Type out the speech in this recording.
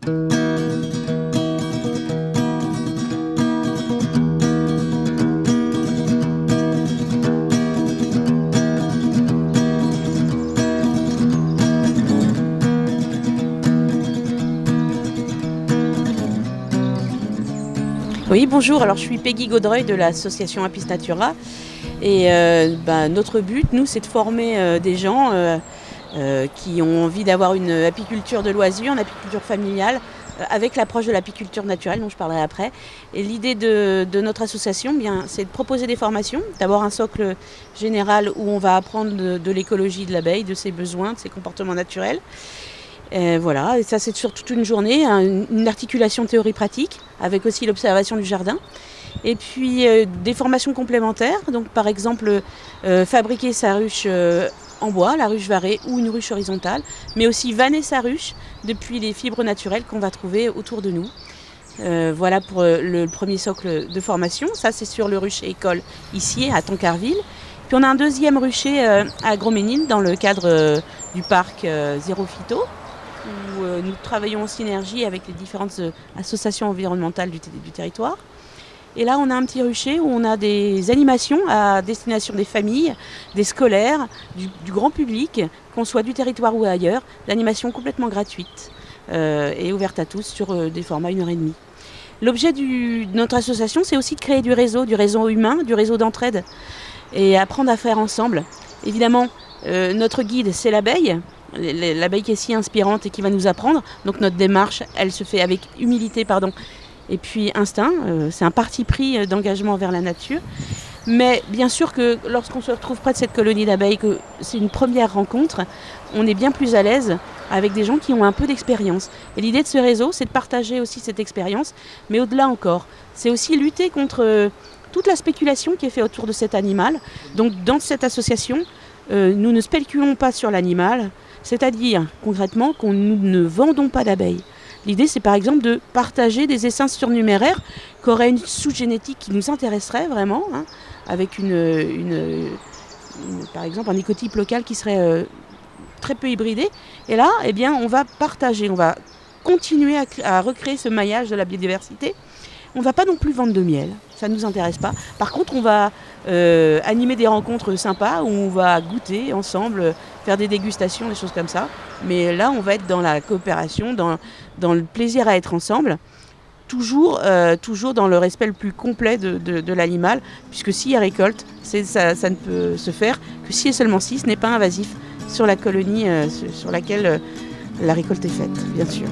Oui, bonjour. Alors, je suis Peggy Gaudreuil de l'association Apis Natura. Et notre but, nous, c'est de former des gens qui ont envie d'avoir une apiculture de loisirs, une apiculture familiale, avec l'approche de l'apiculture naturelle, dont je parlerai après. Et l'idée de notre association, c'est de proposer des formations. D'abord un socle général où on va apprendre de l'écologie de l'abeille, de ses besoins, de ses comportements naturels. Voilà, et ça c'est sur toute une journée, une articulation théorie-pratique, avec aussi l'observation du jardin. Et puis des formations complémentaires, donc par exemple fabriquer sa ruche en bois, la ruche varée ou une ruche horizontale, mais aussi vanner sa ruche depuis les fibres naturelles qu'on va trouver autour de nous. Voilà pour le premier socle de formation, ça c'est sur le rucher école ici à Tancarville. Puis on a un deuxième rucher à Groménil dans le cadre du parc Zéro Phyto, où nous travaillons en synergie avec les différentes associations environnementales du territoire. Et là, on a un petit rucher où on a des animations à destination des familles, des scolaires, du grand public, qu'on soit du territoire ou ailleurs, d'animations complètement gratuites et ouvertes à tous sur des formats 1h30. L'objet de notre association, c'est aussi de créer du réseau humain, du réseau d'entraide, et apprendre à faire ensemble. Évidemment, notre guide, c'est l'abeille qui est si inspirante et qui va nous apprendre. Donc notre démarche, elle se fait avec humilité, et puis instinct. C'est un parti pris d'engagement vers la nature. Mais bien sûr que lorsqu'on se retrouve près de cette colonie d'abeilles, que c'est une première rencontre, on est bien plus à l'aise avec des gens qui ont un peu d'expérience. Et l'idée de ce réseau, c'est de partager aussi cette expérience, mais au-delà encore. C'est aussi lutter contre toute la spéculation qui est faite autour de cet animal. Donc dans cette association, nous ne spéculons pas sur l'animal, c'est-à-dire concrètement qu'on nous ne vendons pas d'abeilles. L'idée, c'est par exemple de partager des essences surnuméraires qui auraient une souche génétique qui nous intéresserait vraiment, avec par exemple un écotype local qui serait très peu hybridé. Et là, on va partager, on va continuer à recréer ce maillage de la biodiversité. On ne va pas non plus vendre de miel, ça ne nous intéresse pas. Par contre, on va animer des rencontres sympas où on va goûter ensemble, faire des dégustations, des choses comme ça. Mais là, on va être dans la coopération, dans le plaisir à être ensemble, toujours dans le respect le plus complet de l'animal, puisque s'il y a récolte, ça ne peut se faire que si et seulement si ce n'est pas invasif sur la colonie sur laquelle la récolte est faite, bien sûr.